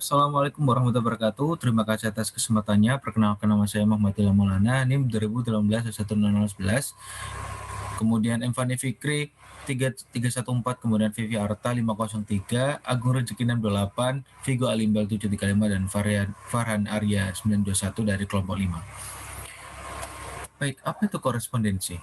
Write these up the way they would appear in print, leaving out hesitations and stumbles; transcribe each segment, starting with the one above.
Assalamualaikum warahmatullahi wabarakatuh. Terima kasih atas kesempatannya. Perkenalkan, nama saya Muhammad Ilham Maulana, NIM 2018-16011. Kemudian Fani Fikri 3314, kemudian Vivi Arta 503, Agung Rezeki 628, Vigo Alimbal 735, dan Farhan Arya 921 dari kelompok 5. Baik, apa itu korespondensi?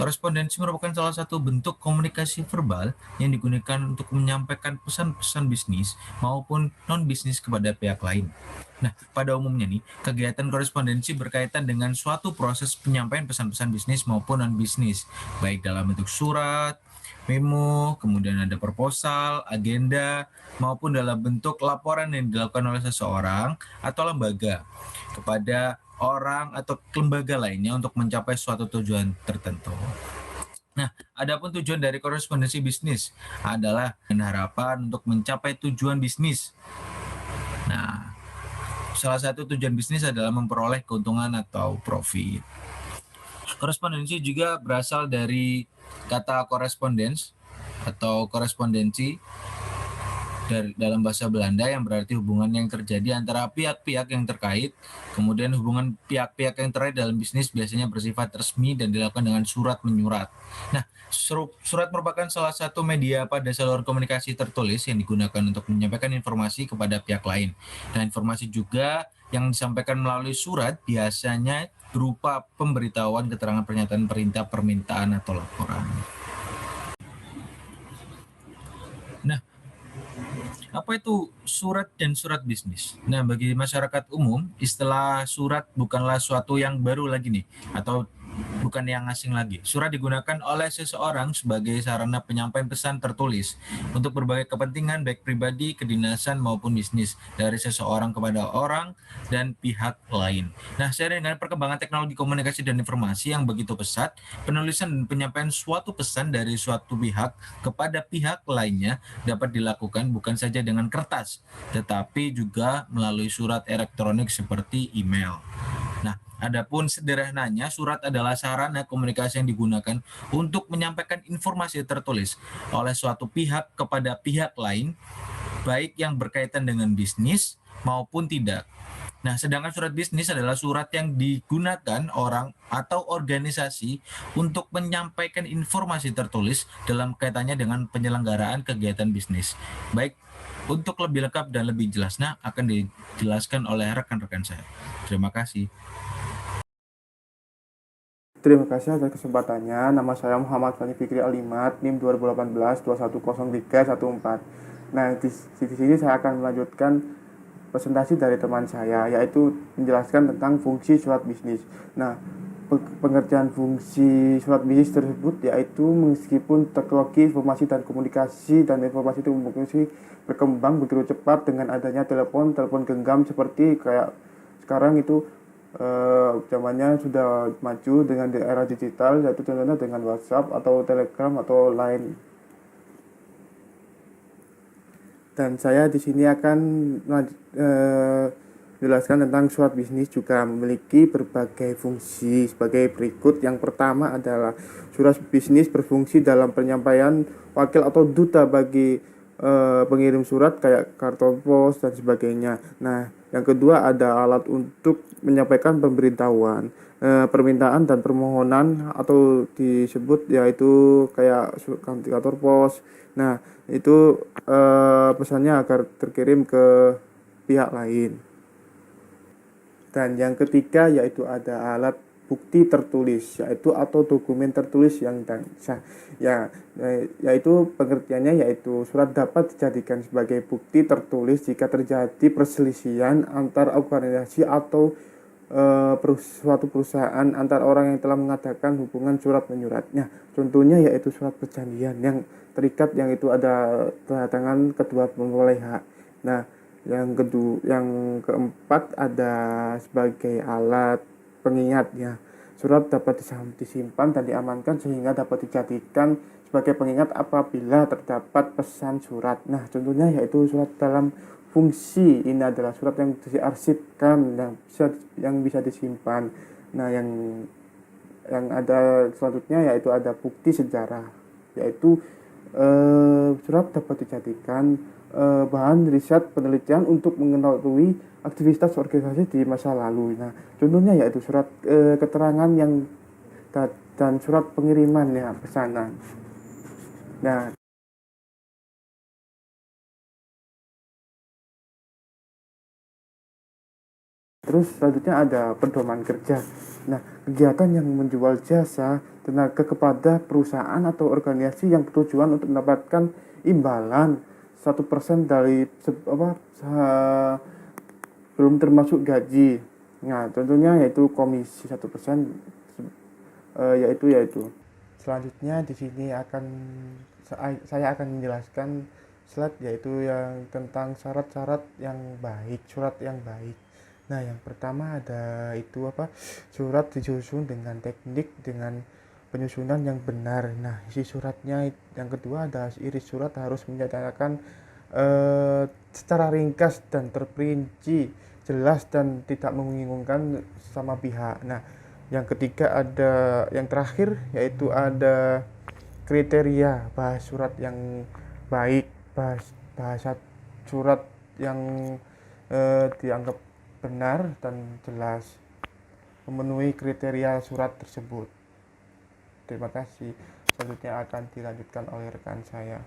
Korespondensi merupakan salah satu bentuk komunikasi verbal yang digunakan untuk menyampaikan pesan-pesan bisnis maupun non-bisnis kepada pihak lain. Nah, pada umumnya nih, kegiatan korespondensi berkaitan dengan suatu proses penyampaian pesan-pesan bisnis maupun non-bisnis, baik dalam bentuk surat, memo, kemudian ada proposal, agenda, maupun dalam bentuk laporan yang dilakukan oleh seseorang atau lembaga kepada orang atau lembaga lainnya untuk mencapai suatu tujuan tertentu. Nah, adapun tujuan dari korespondensi bisnis adalah dengan harapan untuk mencapai tujuan bisnis. Nah, salah satu tujuan bisnis adalah memperoleh keuntungan atau profit. Korespondensi juga berasal dari kata korespondens atau korespondensi dari dalam bahasa Belanda yang berarti hubungan yang terjadi antara pihak-pihak yang terkait. Kemudian hubungan pihak-pihak yang terkait dalam bisnis biasanya bersifat resmi dan dilakukan dengan surat menyurat. Nah, surat merupakan salah satu media pada saluran komunikasi tertulis yang digunakan untuk menyampaikan informasi kepada pihak lain. Dan informasi juga yang disampaikan melalui surat biasanya berupa pemberitahuan, keterangan, pernyataan, perintah, permintaan, atau laporan. Nah, apa itu surat dan surat bisnis? Nah, bagi masyarakat umum, istilah surat bukanlah suatu yang baru lagi nih, atau bukan yang asing lagi. Surat digunakan oleh seseorang sebagai sarana penyampaian pesan tertulis untuk berbagai kepentingan baik pribadi, kedinasan maupun bisnis dari seseorang kepada orang dan pihak lain. Nah, seiring dengan perkembangan teknologi komunikasi dan informasi yang begitu pesat, penulisan dan penyampaian suatu pesan dari suatu pihak kepada pihak lainnya dapat dilakukan bukan saja dengan kertas, tetapi juga melalui surat elektronik seperti email. Nah, adapun sederhananya, surat adalah sarana komunikasi yang digunakan untuk menyampaikan informasi tertulis oleh suatu pihak kepada pihak lain, baik yang berkaitan dengan bisnis maupun tidak. Nah, sedangkan surat bisnis adalah surat yang digunakan orang atau organisasi untuk menyampaikan informasi tertulis dalam kaitannya dengan penyelenggaraan kegiatan bisnis. Baik, untuk lebih lengkap dan lebih jelasnya akan dijelaskan oleh rekan-rekan saya. Terima kasih. Terima kasih atas kesempatannya. Nama saya Muhammad Fani Fikri Alimat, NIM 2018-210314. Nah, di sini saya akan melanjutkan presentasi dari teman saya, yaitu menjelaskan tentang fungsi surat bisnis. Nah, pengertian fungsi surat bisnis tersebut yaitu meskipun teknologi informasi dan komunikasi berkembang begitu cepat dengan adanya telepon genggam seperti kayak sekarang itu zamannya sudah maju dengan di era digital, yaitu contohnya dengan WhatsApp atau Telegram atau Line. Dan saya di sini akan menjelaskan tentang surat bisnis juga memiliki berbagai fungsi sebagai berikut. Yang pertama adalah surat bisnis berfungsi dalam penyampaian wakil atau duta bagi pengirim surat kayak karton pos dan sebagainya. Nah, yang kedua ada alat untuk menyampaikan pemberitahuan, permintaan dan permohonan atau disebut yaitu kayak kantor pos. Nah, itu pesannya agar terkirim ke pihak lain. Dan yang ketiga yaitu ada alat bukti tertulis yaitu atau dokumen tertulis yang sah. Yaitu pengertiannya yaitu surat dapat dijadikan sebagai bukti tertulis jika terjadi perselisihan antar organisasi atau suatu perusahaan antar orang yang telah mengadakan hubungan surat menyuratnya. Contohnya yaitu surat perjanjian yang terikat yang itu ada tanda tangan kedua pemilih hak. Nah, yang keempat ada sebagai alat pengingatnya. Surat dapat disimpan dan diamankan sehingga dapat dijadikan sebagai pengingat apabila terdapat pesan surat. Nah, contohnya yaitu surat dalam fungsi ini adalah surat yang diarsipkan yang bisa disimpan. Nah, yang ada selanjutnya yaitu ada bukti sejarah, yaitu surat dapat dijadikan bahan riset penelitian untuk mengetahui aktivitas organisasi di masa lalu. Nah, contohnya yaitu surat keterangan yang dan surat pengiriman ya pesanan. Nah, terus selanjutnya ada pedoman kerja. Nah, kegiatan yang menjual jasa tenaga kepada perusahaan atau organisasi yang bertujuan untuk mendapatkan imbalan 1% dari belum termasuk gaji. Nah, contohnya yaitu komisi 1%, yaitu. Selanjutnya di sini saya akan menjelaskan slide yaitu yang tentang syarat-syarat yang baik, surat yang baik. Nah, yang pertama ada itu surat disusun dengan teknik dengan penyusunan yang benar. Nah, isi suratnya yang kedua ada isi surat harus menyatakan secara ringkas dan terperinci, jelas dan tidak membingungkan sama pihak. Nah, yang ketiga ada yang terakhir yaitu ada kriteria bahasa surat yang baik, bahasa surat yang dianggap benar dan jelas, memenuhi kriteria surat tersebut. Terima kasih. Selanjutnya akan dilanjutkan oleh rekan saya.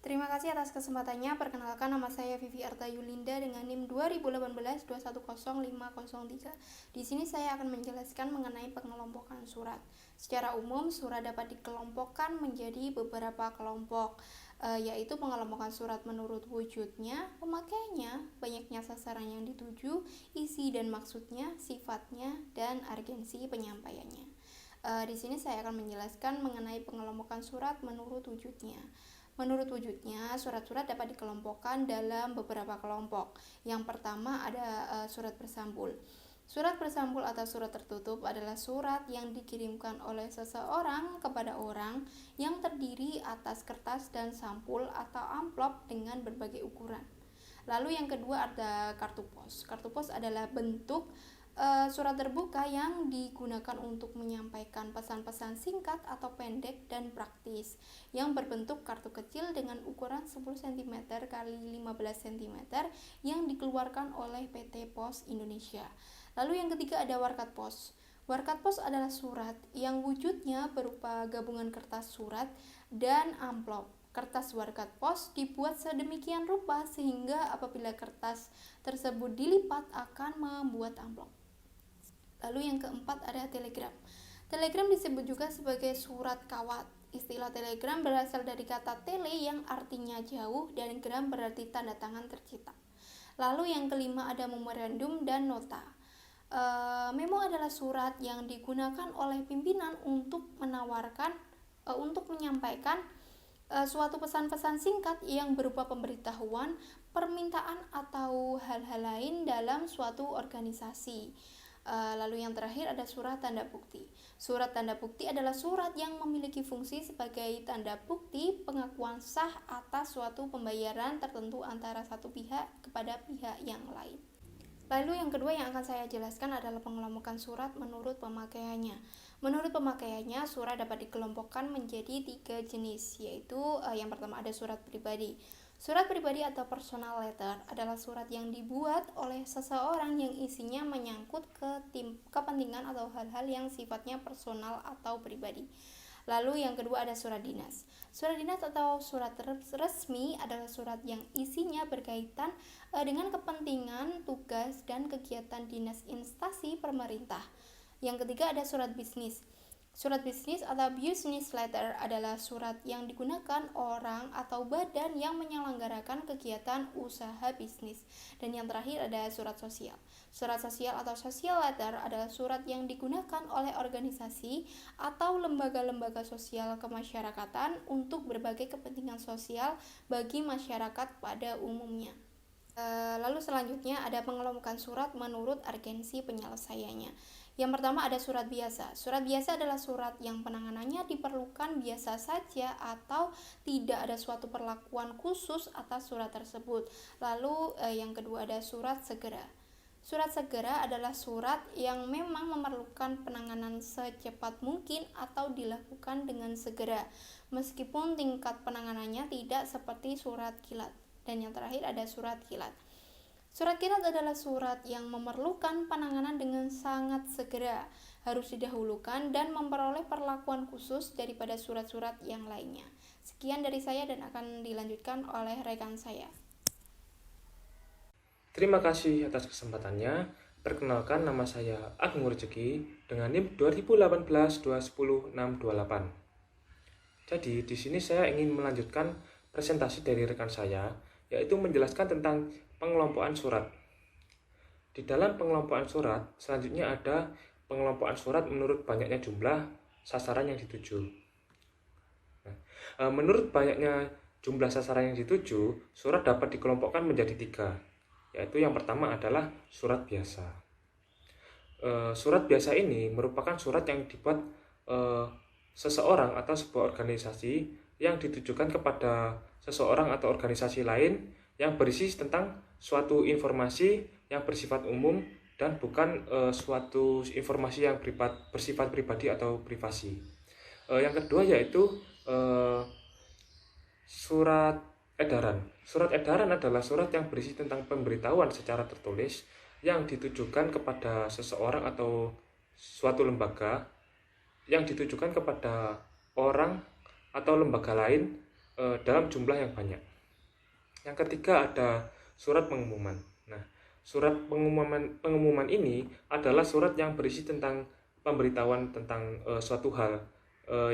Terima kasih atas kesempatannya. Perkenalkan, nama saya Vivi Arta Yulinda dengan NIM 2018-2105503. Di sini saya akan menjelaskan mengenai pengelompokan surat. Secara umum, surat dapat dikelompokkan menjadi beberapa kelompok, yaitu pengelompokan surat menurut wujudnya, pemakaiannya, banyaknya sasaran yang dituju, isi dan maksudnya, sifatnya, dan urgensi penyampaiannya. Di sini saya akan menjelaskan mengenai pengelompokan surat menurut wujudnya. Menurut wujudnya, surat-surat dapat dikelompokkan dalam beberapa kelompok. Yang pertama ada surat bersampul. Surat bersampul atau surat tertutup adalah surat yang dikirimkan oleh seseorang kepada orang yang terdiri atas kertas dan sampul atau amplop dengan berbagai ukuran. Lalu yang kedua ada kartu pos. Kartu pos adalah bentuk surat terbuka yang digunakan untuk menyampaikan pesan-pesan singkat atau pendek dan praktis yang berbentuk kartu kecil dengan ukuran 10 cm x 15 cm yang dikeluarkan oleh PT Pos Indonesia. Lalu yang ketiga ada warkat pos. Warkat pos adalah surat yang wujudnya berupa gabungan kertas surat dan amplop. Kertas warkat pos dibuat sedemikian rupa sehingga apabila kertas tersebut dilipat akan membuat amplop. Lalu yang keempat ada telegram. Telegram disebut juga sebagai surat kawat. Istilah telegram berasal dari kata tele yang artinya jauh dan gram berarti tanda tangan tercetak. Lalu yang kelima ada memorandum dan nota. Memo adalah surat yang digunakan oleh pimpinan untuk menyampaikan suatu pesan-pesan singkat yang berupa pemberitahuan, permintaan atau hal-hal lain dalam suatu organisasi. Lalu yang terakhir ada surat tanda bukti. Surat tanda bukti adalah surat yang memiliki fungsi sebagai tanda bukti pengakuan sah atas suatu pembayaran tertentu antara satu pihak kepada pihak yang lain. Lalu yang kedua yang akan saya jelaskan adalah pengelompokan surat menurut pemakaiannya. Menurut pemakaiannya, surat dapat dikelompokkan menjadi 3 jenis, yaitu yang pertama ada surat pribadi. Surat pribadi atau personal letter adalah surat yang dibuat oleh seseorang yang isinya menyangkut kepentingan atau hal-hal yang sifatnya personal atau pribadi. Lalu yang kedua ada surat dinas. Surat dinas atau surat resmi adalah surat yang isinya berkaitan dengan kepentingan, tugas, dan kegiatan dinas instansi pemerintah. Yang ketiga ada surat bisnis. Surat bisnis atau business letter adalah surat yang digunakan orang atau badan yang menyelenggarakan kegiatan usaha bisnis. Dan yang terakhir ada surat sosial. Surat sosial atau social letter adalah surat yang digunakan oleh organisasi atau lembaga-lembaga sosial kemasyarakatan untuk berbagai kepentingan sosial bagi masyarakat pada umumnya. Lalu selanjutnya ada pengelompokan surat menurut urgensi penyelesaiannya. Yang pertama ada surat biasa. Surat biasa adalah surat yang penanganannya diperlukan biasa saja atau tidak ada suatu perlakuan khusus atas surat tersebut. Lalu yang kedua ada surat segera. Surat segera adalah surat yang memang memerlukan penanganan secepat mungkin atau dilakukan dengan segera, meskipun tingkat penanganannya tidak seperti surat kilat. Dan yang terakhir ada surat kilat. Surat kilat adalah surat yang memerlukan penanganan dengan sangat segera, harus didahulukan dan memperoleh perlakuan khusus daripada surat-surat yang lainnya. Sekian dari saya dan akan dilanjutkan oleh rekan saya. Terima kasih atas kesempatannya. Perkenalkan, nama saya Agung Rezeki dengan NIM 2018-210-628. Jadi di sini saya ingin melanjutkan presentasi dari rekan saya, yaitu menjelaskan tentang pengelompokan surat. Di dalam pengelompokan surat, selanjutnya ada pengelompokan surat menurut banyaknya jumlah sasaran yang dituju. Menurut banyaknya jumlah sasaran yang dituju, surat dapat dikelompokkan menjadi 3. Yaitu yang pertama adalah surat biasa. Surat biasa ini merupakan surat yang dibuat seseorang atau sebuah organisasi yang ditujukan kepada seseorang atau organisasi lain yang berisi tentang suatu informasi yang bersifat umum dan bukan suatu informasi yang bersifat pribadi atau privasi. Yang kedua yaitu surat edaran. Surat edaran adalah surat yang berisi tentang pemberitahuan secara tertulis yang ditujukan kepada seseorang atau suatu lembaga, yang ditujukan kepada orang atau lembaga lain dalam jumlah yang banyak. Yang ketiga ada surat pengumuman. Nah, surat pengumuman ini adalah surat yang berisi tentang pemberitahuan tentang suatu hal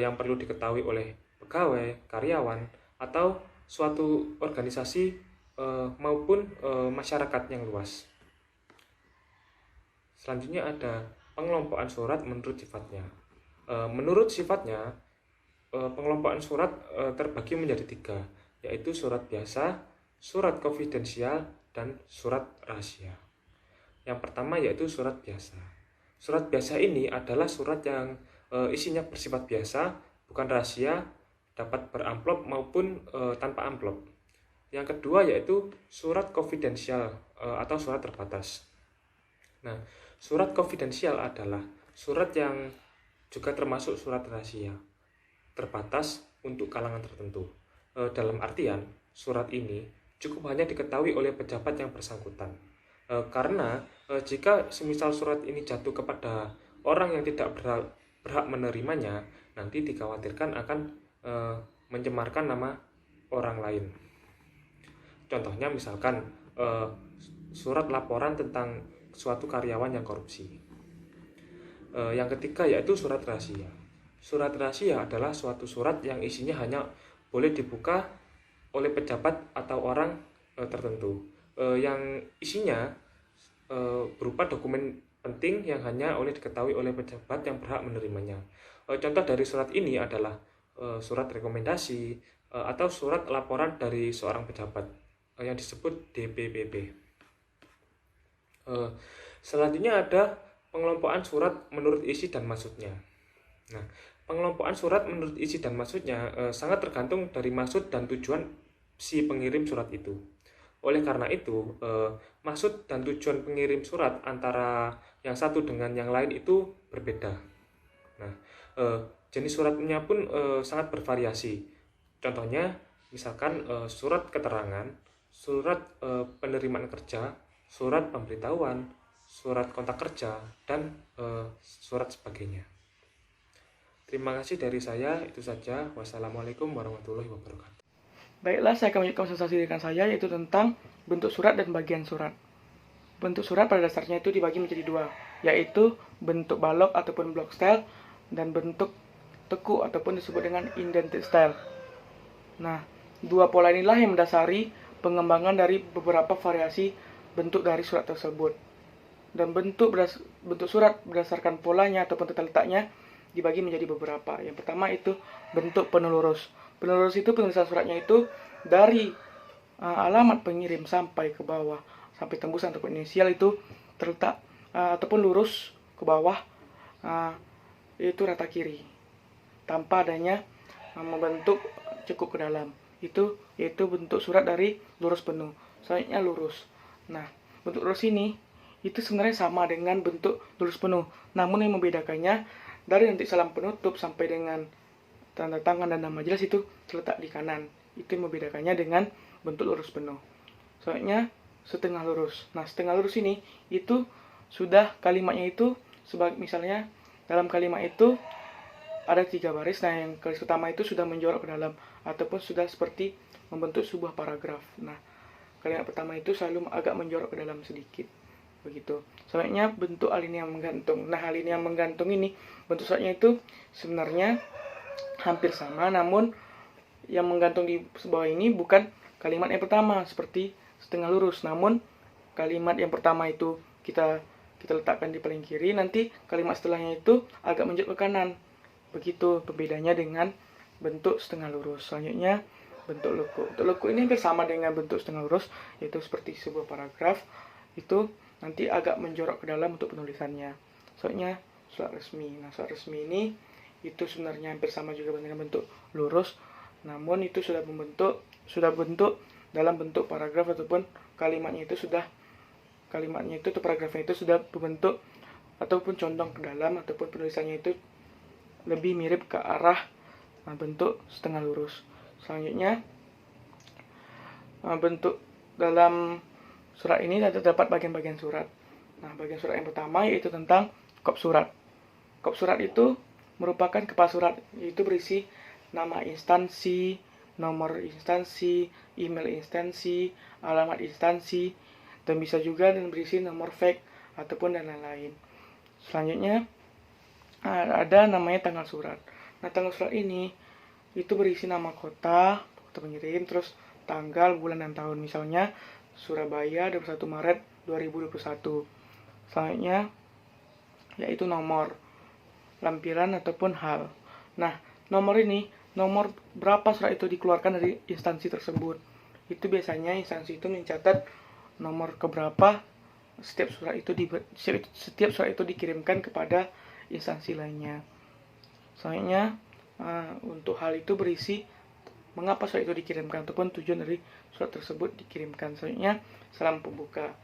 yang perlu diketahui oleh pegawai, karyawan, atau suatu organisasi maupun masyarakat yang luas. Selanjutnya ada pengelompokan surat menurut sifatnya. Menurut sifatnya, pengelompokan surat terbagi menjadi 3, yaitu surat biasa, surat konfidensial, dan surat rahasia. Yang pertama yaitu surat biasa. Surat biasa ini adalah surat yang isinya bersifat biasa, bukan rahasia, dapat beramplop maupun tanpa amplop. Yang kedua yaitu surat konfidensial atau surat terbatas. Nah, surat konfidensial adalah surat yang juga termasuk surat rahasia, terbatas untuk kalangan tertentu. Dalam artian, surat ini cukup hanya diketahui oleh pejabat yang bersangkutan. Karena jika semisal surat ini jatuh kepada orang yang tidak berhak menerimanya, nanti dikhawatirkan akan mencemarkan nama orang lain. Contohnya misalkan surat laporan tentang suatu karyawan yang korupsi. Yang ketiga yaitu surat rahasia. Surat rahasia adalah suatu surat yang isinya hanya boleh dibuka oleh pejabat atau orang tertentu, yang isinya berupa dokumen penting yang hanya oleh diketahui oleh pejabat yang berhak menerimanya. Contoh dari surat ini adalah surat rekomendasi atau surat laporan dari seorang pejabat yang disebut DPPP. Selanjutnya ada pengelompokan surat menurut isi dan maksudnya. Nah, pengelompokan surat menurut isi dan maksudnya sangat tergantung dari maksud dan tujuan si pengirim surat itu. Oleh karena itu, maksud dan tujuan pengirim surat antara yang satu dengan yang lain itu berbeda. Nah, jenis suratnya pun sangat bervariasi. Contohnya, misalkan surat keterangan, surat penerimaan kerja, surat pemberitahuan, surat kontak kerja, dan surat sebagainya. Terima kasih dari saya, itu saja. Wassalamualaikum warahmatullahi wabarakatuh. Baiklah, saya akan melanjutkan presentasi rekan saya, yaitu tentang bentuk surat dan bagian surat. Bentuk surat pada dasarnya itu dibagi menjadi 2, yaitu bentuk balok ataupun block style dan bentuk teku ataupun disebut dengan indented style. Nah, 2 pola inilah yang mendasari pengembangan dari beberapa variasi bentuk dari surat tersebut. Dan bentuk surat berdasarkan polanya ataupun tata letaknya dibagi menjadi beberapa. Yang pertama itu bentuk penelurus. Penelurus itu penulisan suratnya itu dari alamat pengirim sampai ke bawah, sampai tembusan ataupun inisial itu terletak ataupun lurus ke bawah, itu rata kiri, tanpa adanya membentuk cekuk ke dalam. Itu yaitu bentuk surat dari lurus penuh. Selanjutnya lurus. Nah, bentuk lurus ini itu sebenarnya sama dengan bentuk lurus penuh. Namun yang membedakannya dari nanti salam penutup sampai dengan tanda tangan dan nama jelas itu terletak di kanan. Itu yang membedakannya dengan bentuk lurus penuh. Soalnya setengah lurus. Nah, setengah lurus ini itu sudah kalimatnya itu sebagai misalnya dalam kalimat itu ada 3 baris. Nah, yang garis utama itu sudah menjorok ke dalam ataupun sudah seperti membentuk sebuah paragraf. Nah, kalimat pertama itu selalu agak menjorok ke dalam sedikit. Begitu. Soalnya bentuk alinea menggantung. Nah, alinea menggantung ini bentuk suratnya itu sebenarnya hampir sama, namun yang menggantung di bawah ini bukan kalimat yang pertama seperti setengah lurus, namun kalimat yang pertama itu kita letakkan di paling kiri, nanti kalimat setelahnya itu agak menjorok ke kanan. Begitu pembedanya dengan bentuk setengah lurus. Selanjutnya bentuk lekuk. Bentuk lekuk ini hampir sama dengan bentuk setengah lurus, yaitu seperti sebuah paragraf. Itu nanti agak menjorok ke dalam untuk penulisannya. Soalnya surat resmi. Nah, surat resmi ini itu sebenarnya hampir sama juga dengan bentuk lurus, namun itu sudah bentuk dalam bentuk paragraf ataupun kalimatnya itu paragrafnya itu sudah berbentuk ataupun condong ke dalam ataupun penulisannya itu lebih mirip ke arah bentuk setengah lurus. Selanjutnya bentuk dalam surat ini terdapat bagian-bagian surat. Nah, bagian surat yang pertama yaitu tentang kop surat. Kop surat itu merupakan kepala surat, yaitu berisi nama instansi, nomor instansi, email instansi, alamat instansi, dan bisa juga berisi nomor fax ataupun dan lain-lain. Selanjutnya ada namanya tanggal surat. Nah, tanggal surat ini itu berisi nama kota pengirim, terus tanggal, bulan, dan tahun. Misalnya Surabaya 21 Maret 2021. Selanjutnya yaitu nomor, lampiran ataupun hal. Nah, nomor berapa surat itu dikeluarkan dari instansi tersebut. Itu biasanya instansi itu mencatat nomor keberapa setiap surat itu dikirimkan kepada instansi lainnya. Selanjutnya untuk hal itu berisi mengapa surat itu dikirimkan ataupun tujuan dari surat tersebut dikirimkan. Selanjutnya salam pembuka.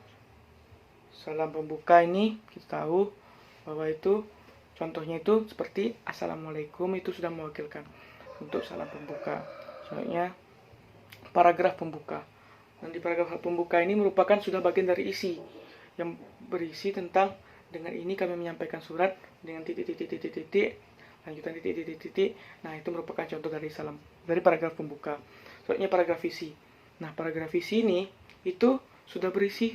Salam pembuka ini kita tahu bahwa itu contohnya itu seperti Assalamualaikum, itu sudah mewakilkan untuk salam pembuka. Selanjutnya paragraf pembuka. Dan di paragraf pembuka ini merupakan sudah bagian dari isi yang berisi tentang dengan ini kami menyampaikan surat dengan titik, lanjutan titik. Nah, itu merupakan contoh dari paragraf pembuka. Selanjutnya paragraf isi. Nah, paragraf isi ini itu sudah berisi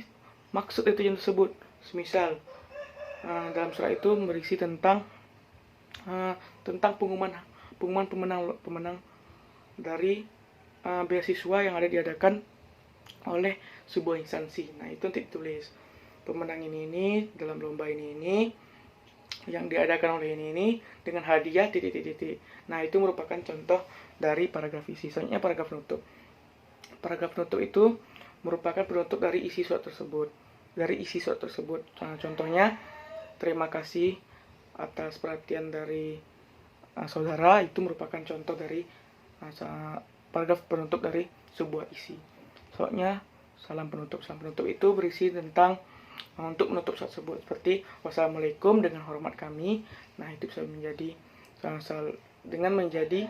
maksud itu yang tersebut. Semisal dalam surat itu berisi tentang pengumuman pemenang dari beasiswa yang ada diadakan oleh sebuah instansi. Nah, itu nanti ditulis pemenang ini dalam lomba ini yang diadakan oleh ini dengan hadiah titik. Nah, itu merupakan contoh dari paragraf isi. Selanjutnya paragraf penutup. Paragraf penutup itu merupakan penutup dari isi surat tersebut. Contohnya, terima kasih atas perhatian dari saudara, itu merupakan contoh dari paragraf penutup dari sebuah isi. Soalnya salam penutup. Salam penutup itu berisi tentang untuk menutup surat tersebut seperti wassalamualaikum dengan hormat kami. Nah, itu bisa menjadi menjadi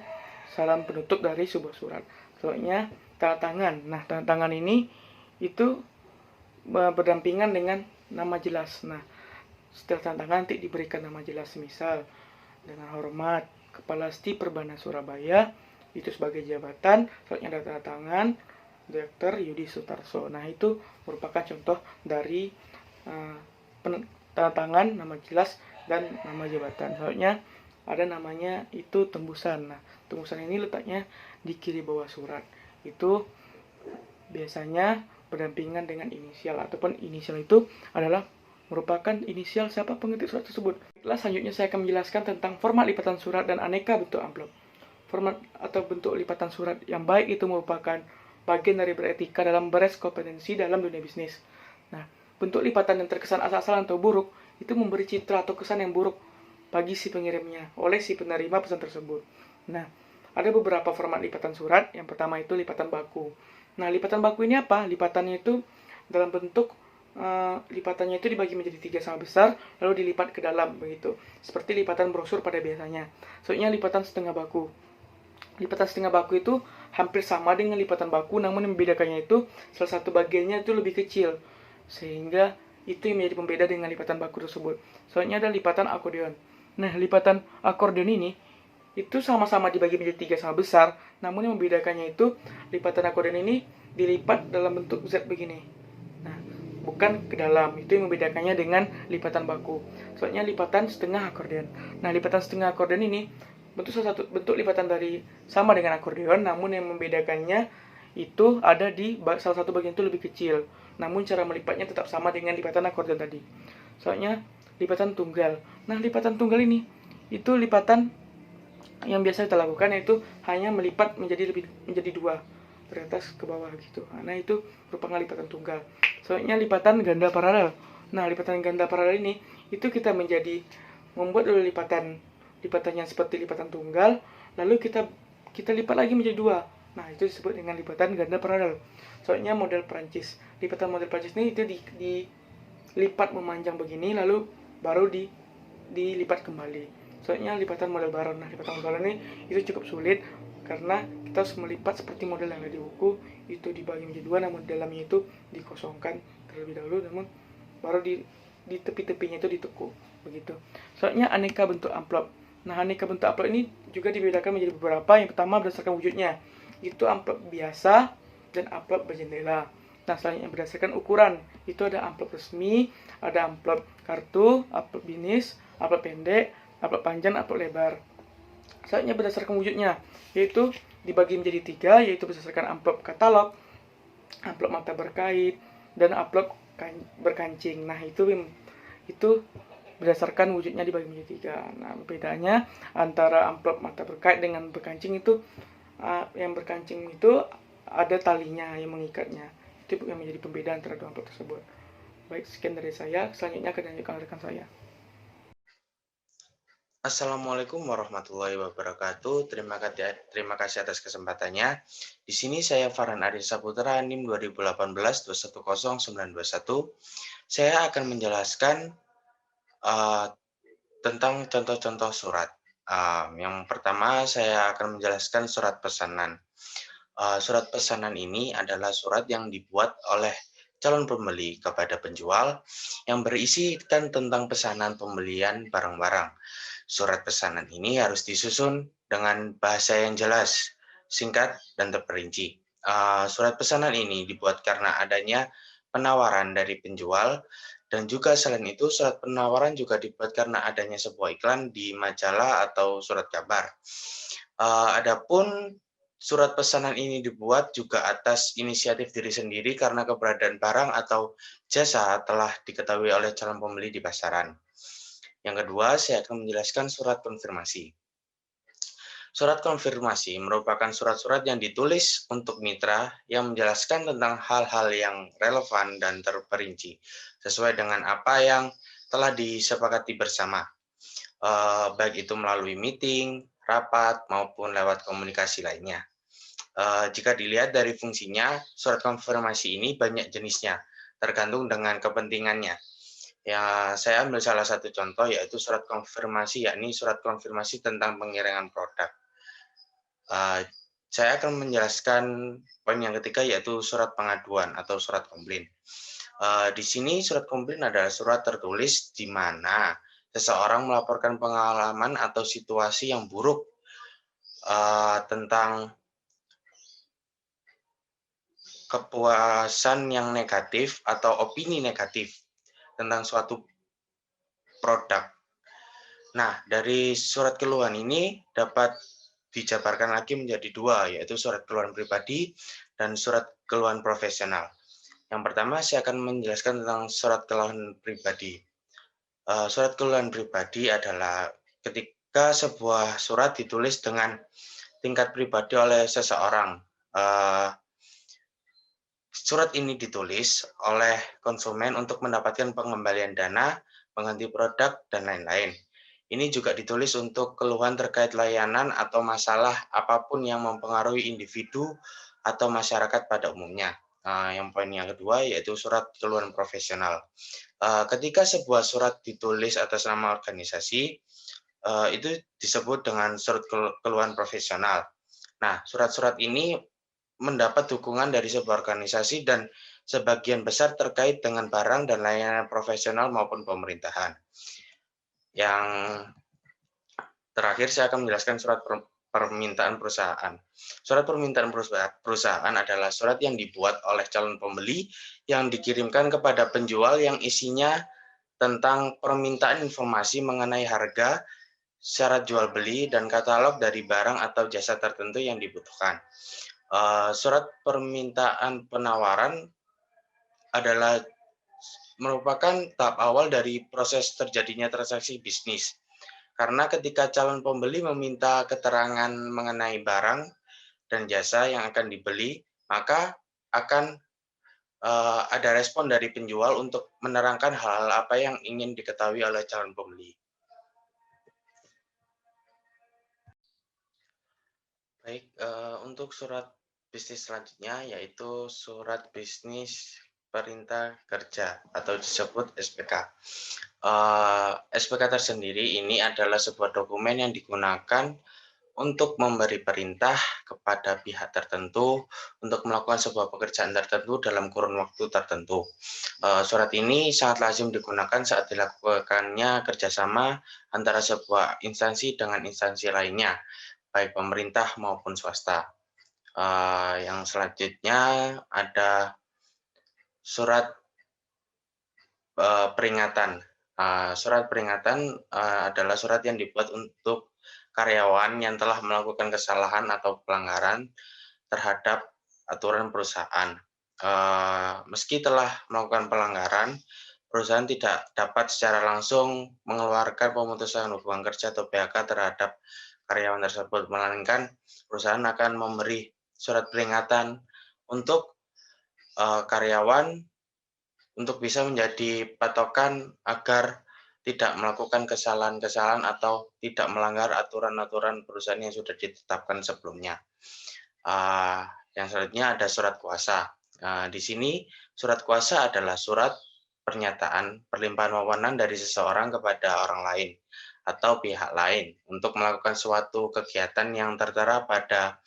salam penutup dari sebuah surat. Soalnya tanda tangan. Nah, tanda tangan ini itu berdampingan dengan nama jelas. Nah, setelah tanda tangan nanti diberikan nama jelas, misal dengan hormat Kepala Sti Perbana Surabaya, itu sebagai jabatan. Selanjutnya ada tanda tangan Dr. Yudi Sutarso. Nah, itu merupakan contoh dari tanda tangan, nama jelas, dan nama jabatan. Selanjutnya ada namanya itu tembusan. Nah, tembusan ini letaknya di kiri bawah surat. Itu biasanya berdampingan dengan inisial, ataupun inisial itu adalah merupakan inisial siapa pengetik surat tersebut. Selanjutnya saya akan menjelaskan tentang format lipatan surat dan aneka bentuk amplop. Format atau bentuk lipatan surat yang baik itu merupakan bagian dari beretika dalam beres kompetensi dalam dunia bisnis. Nah, bentuk lipatan yang terkesan asal-asalan atau buruk itu memberi citra atau kesan yang buruk bagi si pengirimnya oleh si penerima pesan tersebut. Nah, ada beberapa format lipatan surat. Yang pertama itu lipatan baku. Nah, lipatan baku ini apa? Lipatannya itu dalam bentuk lipatannya itu dibagi menjadi 3 sama besar, lalu dilipat ke dalam begitu. Seperti lipatan brosur pada biasanya. Soalnya lipatan setengah baku. Lipatan setengah baku itu hampir sama dengan lipatan baku, namun yang membedakannya itu salah satu bagiannya itu lebih kecil. Sehingga itu yang menjadi pembeda dengan lipatan baku tersebut. Soalnya ada lipatan akordeon. Nah, lipatan akordeon ini itu sama-sama dibagi menjadi 3 sama besar, namun yang membedakannya itu lipatan akordeon ini dilipat dalam bentuk Z begini. Nah, bukan ke dalam. Itu yang membedakannya dengan lipatan baku. Soalnya lipatan setengah akordeon. Nah, lipatan setengah akordeon ini bentuk lipatan dari sama dengan akordeon, namun yang membedakannya itu ada di salah satu bagian itu lebih kecil. Namun cara melipatnya tetap sama dengan lipatan akordeon tadi. Soalnya lipatan tunggal. Nah, lipatan tunggal ini itu lipatan yang biasa kita lakukan, yaitu hanya melipat menjadi 2 dari atas ke bawah gitu. Nah, itu merupakan lipatan tunggal. Soalnya lipatan ganda paralel. Nah, lipatan ganda paralel ini itu kita membuat dulu lipatannya seperti lipatan tunggal, lalu kita lipat lagi menjadi 2. Nah, itu disebut dengan lipatan ganda paralel. Soalnya model Prancis. Lipatan model Prancis ini itu dilipat memanjang begini, lalu baru dilipat kembali. Soalnya lipatan model baron. Nah, lipatan model baron ini itu cukup sulit karena kita harus melipat seperti model yang ada di buku, itu dibagi menjadi 2, namun dalamnya itu dikosongkan terlebih dahulu, namun baru di tepi-tepinya itu ditekuk begitu. Soalnya aneka bentuk amplop. Nah, aneka bentuk amplop ini juga dibedakan menjadi beberapa. Yang pertama berdasarkan wujudnya, itu amplop biasa dan amplop berjendela. Nah, selanjutnya berdasarkan ukuran, itu ada amplop resmi, ada amplop kartu, amplop bisnis, amplop pendek, amplop panjang, amplop lebar. Selanjutnya berdasarkan wujudnya, yaitu dibagi menjadi 3, yaitu berdasarkan amplop katalog, amplop mata berkait, dan amplop berkancing. Nah, itu berdasarkan wujudnya dibagi menjadi 3. Nah, bedanya antara amplop mata berkait dengan berkancing itu, yang berkancing itu ada talinya yang mengikatnya. Itu yang menjadi pembeda antara 2 amplop tersebut. Baik, sekian dari saya. Selanjutnya akan dilanjutkan rekan saya. Assalamualaikum warahmatullahi wabarakatuh. Terima kasih atas kesempatannya. Di sini saya Farhan Arif Saputra, NIM 2018-210921. Saya akan menjelaskan tentang contoh-contoh surat. Yang pertama saya akan menjelaskan surat pesanan. Surat pesanan ini adalah surat yang dibuat oleh calon pembeli kepada penjual yang berisikan tentang pesanan pembelian barang-barang. Surat pesanan ini harus disusun dengan bahasa yang jelas, singkat, dan terperinci. Surat pesanan ini dibuat karena adanya penawaran dari penjual, dan juga selain itu surat penawaran juga dibuat karena adanya sebuah iklan di majalah atau surat kabar. Adapun surat pesanan ini dibuat juga atas inisiatif diri sendiri karena keberadaan barang atau jasa telah diketahui oleh calon pembeli di pasaran. Yang kedua, saya akan menjelaskan surat konfirmasi. Surat konfirmasi merupakan surat-surat yang ditulis untuk mitra yang menjelaskan tentang hal-hal yang relevan dan terperinci, sesuai dengan apa yang telah disepakati bersama, baik itu melalui meeting, rapat, maupun lewat komunikasi lainnya. Jika dilihat dari fungsinya, surat konfirmasi ini banyak jenisnya, tergantung dengan kepentingannya. Ya, saya ambil salah satu contoh, yaitu surat konfirmasi, yakni surat konfirmasi tentang pengiriman produk. Saya akan menjelaskan poin yang ketiga, yaitu surat pengaduan atau surat komplain. Di sini surat komplain adalah surat tertulis di mana seseorang melaporkan pengalaman atau situasi yang buruk tentang kepuasan yang negatif atau opini negatif tentang suatu produk. Nah, dari surat keluhan ini dapat dijabarkan lagi menjadi 2, yaitu surat keluhan pribadi dan surat keluhan profesional. Yang pertama, saya akan menjelaskan tentang surat keluhan pribadi. Surat keluhan pribadi adalah ketika sebuah surat ditulis dengan tingkat pribadi oleh seseorang. Surat ini ditulis oleh konsumen untuk mendapatkan pengembalian dana, pengganti produk, dan lain-lain. Ini juga ditulis untuk keluhan terkait layanan atau masalah apapun yang mempengaruhi individu atau masyarakat pada umumnya. Yang poin yang kedua yaitu surat keluhan profesional. Ketika sebuah surat ditulis atas nama organisasi, itu disebut dengan surat keluhan profesional. Nah, surat-surat ini mendapat dukungan dari sebuah organisasi dan sebagian besar terkait dengan barang dan layanan profesional maupun pemerintahan. Yang terakhir saya akan menjelaskan surat permintaan perusahaan. Surat permintaan perusahaan adalah surat yang dibuat oleh calon pembeli yang dikirimkan kepada penjual yang isinya tentang permintaan informasi mengenai harga, syarat jual beli, dan katalog dari barang atau jasa tertentu yang dibutuhkan. Surat permintaan penawaran adalah merupakan tahap awal dari proses terjadinya transaksi bisnis. Karena ketika calon pembeli meminta keterangan mengenai barang dan jasa yang akan dibeli, maka akan ada respon dari penjual untuk menerangkan hal-hal apa yang ingin diketahui oleh calon pembeli. Baik, untuk surat bisnis selanjutnya yaitu surat bisnis perintah kerja atau disebut SPK. SPK tersendiri ini adalah sebuah dokumen yang digunakan untuk memberi perintah kepada pihak tertentu untuk melakukan sebuah pekerjaan tertentu dalam kurun waktu tertentu. Surat ini sangat lazim digunakan saat dilakukannya kerjasama antara sebuah instansi dengan instansi lainnya, baik pemerintah maupun swasta. Yang selanjutnya ada surat peringatan. Surat peringatan adalah surat yang dibuat untuk karyawan yang telah melakukan kesalahan atau pelanggaran terhadap aturan perusahaan. Meski telah melakukan pelanggaran, perusahaan tidak dapat secara langsung mengeluarkan pemutusan hubungan kerja atau PHK terhadap karyawan tersebut, melainkan perusahaan akan memberi surat peringatan untuk karyawan untuk bisa menjadi patokan agar tidak melakukan kesalahan-kesalahan atau tidak melanggar aturan-aturan perusahaan yang sudah ditetapkan sebelumnya. Yang selanjutnya ada surat kuasa. Di sini surat kuasa adalah surat pernyataan perlimpahan wewenang dari seseorang kepada orang lain atau pihak lain untuk melakukan suatu kegiatan yang tertera pada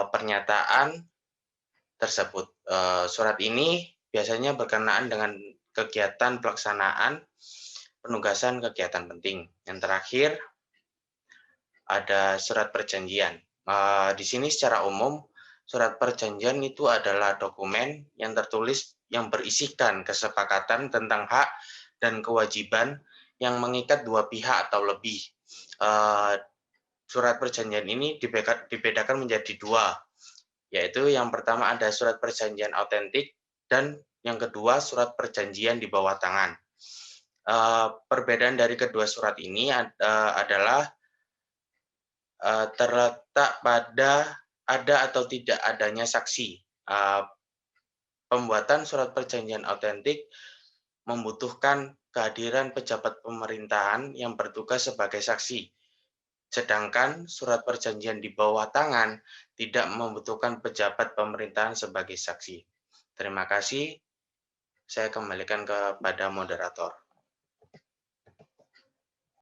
pernyataan tersebut. Surat ini biasanya berkenaan dengan kegiatan pelaksanaan penugasan kegiatan penting. Yang terakhir ada surat perjanjian. Di sini secara umum surat perjanjian itu adalah dokumen yang tertulis yang berisikan kesepakatan tentang hak dan kewajiban yang mengikat dua pihak atau lebih. Surat perjanjian ini dibedakan menjadi dua, yaitu yang pertama ada surat perjanjian autentik dan yang kedua surat perjanjian di bawah tangan. Perbedaan dari kedua surat ini adalah terletak pada ada atau tidak adanya saksi. Pembuatan surat perjanjian autentik membutuhkan kehadiran pejabat pemerintahan yang bertugas sebagai saksi. Sedangkan surat perjanjian di bawah tangan tidak membutuhkan pejabat pemerintahan sebagai saksi. Terima kasih. Saya kembalikan kepada moderator.